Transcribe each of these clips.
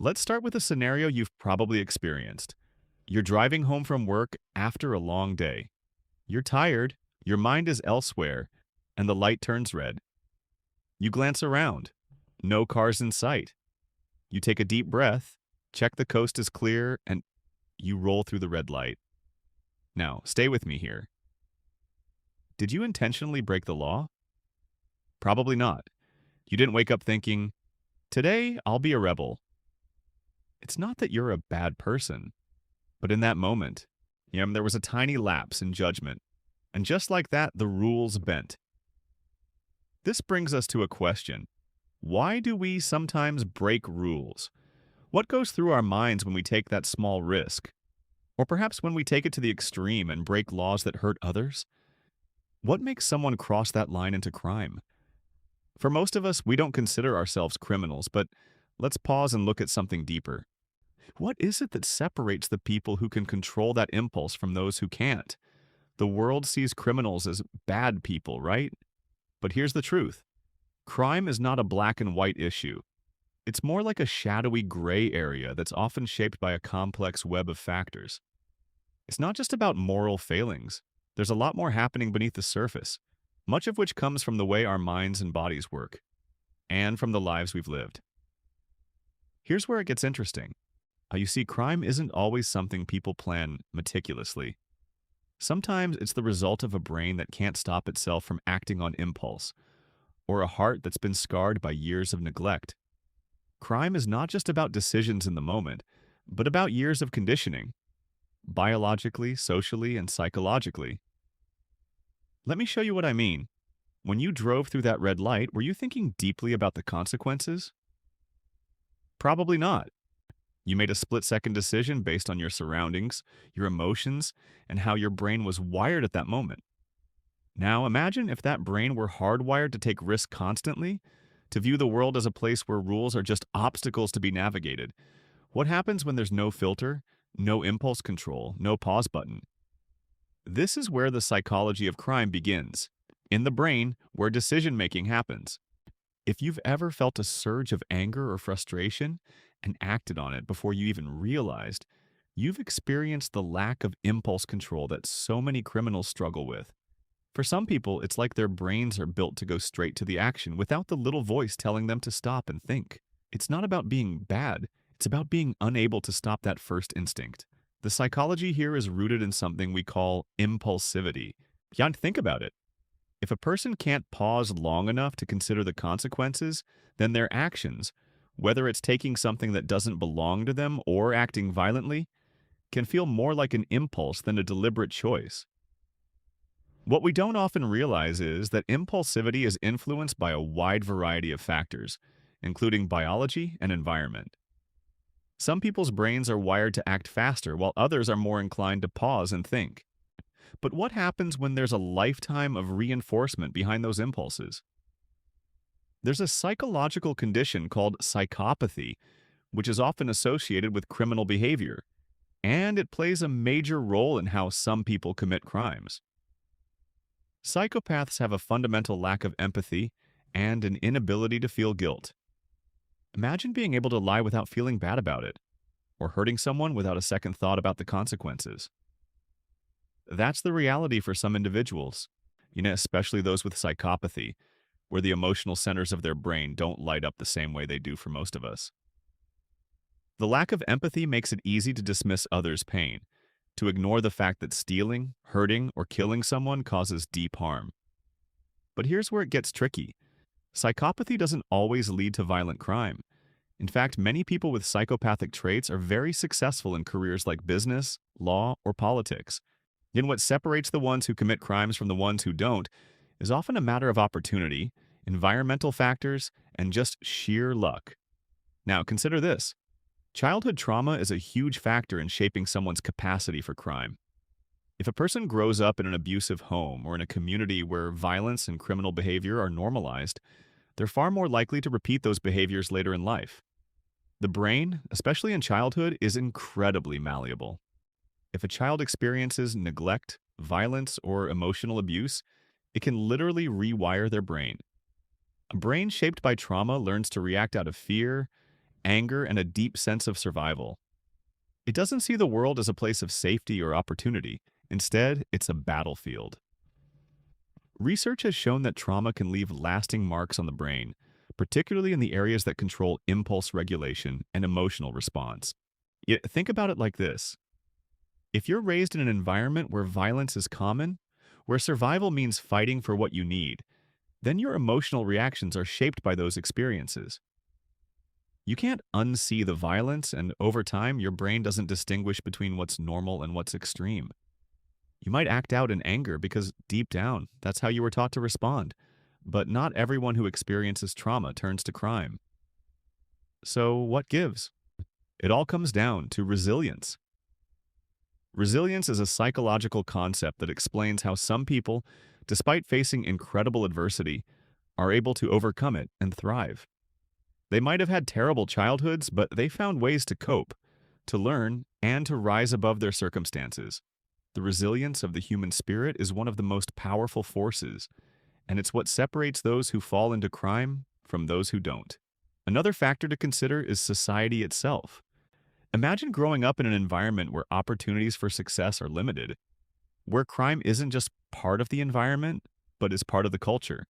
Let's start with a scenario you've probably experienced. You're driving home from work after a long day. You're tired, your mind is elsewhere, and the light turns red. You glance around. No cars in sight. You take a deep breath, check the coast is clear, and you roll through the red light. Now, stay with me here. Did you intentionally break the law? Probably not. You didn't wake up thinking, today I'll be a rebel. It's not that you're a bad person, but in that moment, there was a tiny lapse in judgment. And just like that, the rules bent. This brings us to a question. Why do we sometimes break rules? What goes through our minds when we take that small risk? Or perhaps when we take it to the extreme and break laws that hurt others? What makes someone cross that line into crime? For most of us, we don't consider ourselves criminals, but let's pause and look at something deeper. What is it that separates the people who can control that impulse from those who can't? The world sees criminals as bad people, right? But here's the truth. Crime is not a black and white issue. It's more like a shadowy gray area that's often shaped by a complex web of factors. It's not just about moral failings. There's a lot more happening beneath the surface, much of which comes from the way our minds and bodies work, and from the lives we've lived. Here's where it gets interesting. You see, crime isn't always something people plan meticulously. Sometimes it's the result of a brain that can't stop itself from acting on impulse, or a heart that's been scarred by years of neglect. Crime is not just about decisions in the moment, but about years of conditioning, biologically, socially, and psychologically. Let me show you what I mean. When you drove through that red light, were you thinking deeply about the consequences? Probably not. You made a split-second decision based on your surroundings, your emotions, and how your brain was wired at that moment. Now imagine if that brain were hardwired to take risks constantly, to view the world as a place where rules are just obstacles to be navigated. What happens when there's no filter, no impulse control, no pause button? This is where the psychology of crime begins, in the brain where decision-making happens. If you've ever felt a surge of anger or frustration and acted on it before you even realized, you've experienced the lack of impulse control that so many criminals struggle with. For some people, it's like their brains are built to go straight to the action without the little voice telling them to stop and think. It's not about being bad, it's about being unable to stop that first instinct. The psychology here is rooted in something we call impulsivity. Think about it. If a person can't pause long enough to consider the consequences, then their actions, whether it's taking something that doesn't belong to them or acting violently, can feel more like an impulse than a deliberate choice. What we don't often realize is that impulsivity is influenced by a wide variety of factors, including biology and environment. Some people's brains are wired to act faster, while others are more inclined to pause and think. But what happens when there's a lifetime of reinforcement behind those impulses? There's a psychological condition called psychopathy, which is often associated with criminal behavior, and it plays a major role in how some people commit crimes. Psychopaths have a fundamental lack of empathy and an inability to feel guilt. Imagine being able to lie without feeling bad about it, or hurting someone without a second thought about the consequences. That's the reality for some individuals, especially those with psychopathy, where the emotional centers of their brain don't light up the same way they do for most of us. The lack of empathy makes it easy to dismiss others' pain, to ignore the fact that stealing, hurting, or killing someone causes deep harm. But here's where it gets tricky. Psychopathy doesn't always lead to violent crime. In fact, many people with psychopathic traits are very successful in careers like business, law, or politics. Yet what separates the ones who commit crimes from the ones who don't is often a matter of opportunity, environmental factors, and just sheer luck. Now, consider this. Childhood trauma is a huge factor in shaping someone's capacity for crime. If a person grows up in an abusive home or in a community where violence and criminal behavior are normalized, they're far more likely to repeat those behaviors later in life. The brain, especially in childhood, is incredibly malleable. If a child experiences neglect, violence, or emotional abuse, it can literally rewire their brain. A brain shaped by trauma learns to react out of fear, anger, and a deep sense of survival. It doesn't see the world as a place of safety or opportunity. Instead, it's a battlefield. Research has shown that trauma can leave lasting marks on the brain, particularly in the areas that control impulse regulation and emotional response. Yet, think about it like this. If you're raised in an environment where violence is common, where survival means fighting for what you need, then your emotional reactions are shaped by those experiences. You can't unsee the violence, and over time, your brain doesn't distinguish between what's normal and what's extreme. You might act out in anger because deep down, that's how you were taught to respond. But not everyone who experiences trauma turns to crime. So, what gives? It all comes down to resilience. Resilience is a psychological concept that explains how some people, despite facing incredible adversity, are able to overcome it and thrive. They might have had terrible childhoods, but they found ways to cope, to learn, and to rise above their circumstances. The resilience of the human spirit is one of the most powerful forces, and it's what separates those who fall into crime from those who don't. Another factor to consider is society itself. Imagine growing up in an environment where opportunities for success are limited, where crime isn't just part of the environment, but is part of the culture.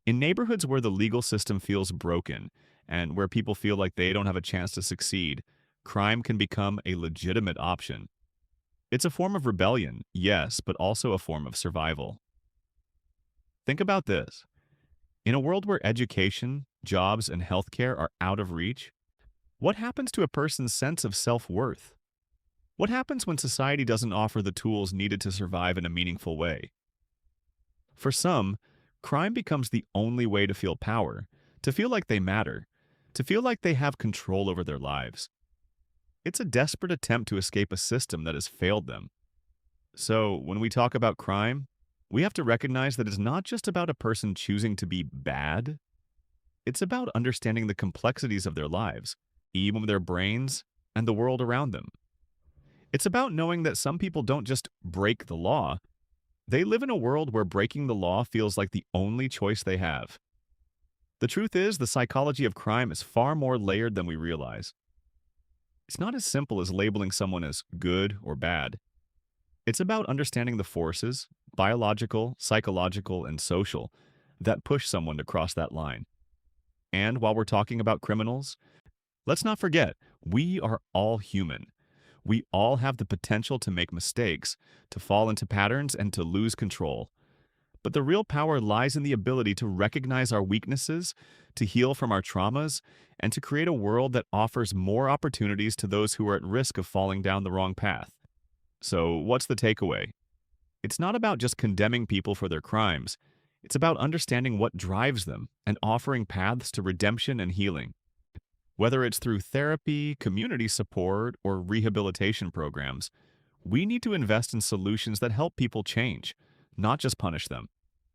In neighborhoods where the legal system feels broken and where people feel like they don't have a chance to succeed, crime can become a legitimate option. It's a form of rebellion, yes, but also a form of survival. Think about this. In a world where education, jobs, and healthcare are out of reach, what happens to a person's sense of self-worth? What happens when society doesn't offer the tools needed to survive in a meaningful way? For some, crime becomes the only way to feel power, to feel like they matter, to feel like they have control over their lives. It's a desperate attempt to escape a system that has failed them. So, when we talk about crime, we have to recognize that it's not just about a person choosing to be bad. It's about understanding the complexities of their lives, even their brains, and the world around them. It's about knowing that some people don't just break the law, they live in a world where breaking the law feels like the only choice they have. The truth is, the psychology of crime is far more layered than we realize. It's not as simple as labeling someone as good or bad. It's about understanding the forces, biological, psychological, and social, that push someone to cross that line. And while we're talking about criminals, let's not forget, we are all human. We all have the potential to make mistakes, to fall into patterns, and to lose control. But the real power lies in the ability to recognize our weaknesses, to heal from our traumas, and to create a world that offers more opportunities to those who are at risk of falling down the wrong path. So, what's the takeaway? It's not about just condemning people for their crimes. It's about understanding what drives them and offering paths to redemption and healing. Whether it's through therapy, community support, or rehabilitation programs, we need to invest in solutions that help people change, not just punish them.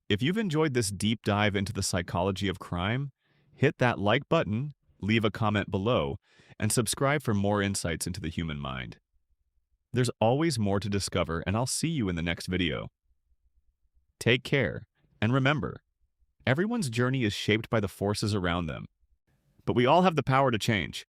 If you've enjoyed this deep dive into the psychology of crime, hit that like button, leave a comment below, and subscribe for more insights into the human mind. There's always more to discover, and I'll see you in the next video. Take care, and remember, everyone's journey is shaped by the forces around them. But we all have the power to change.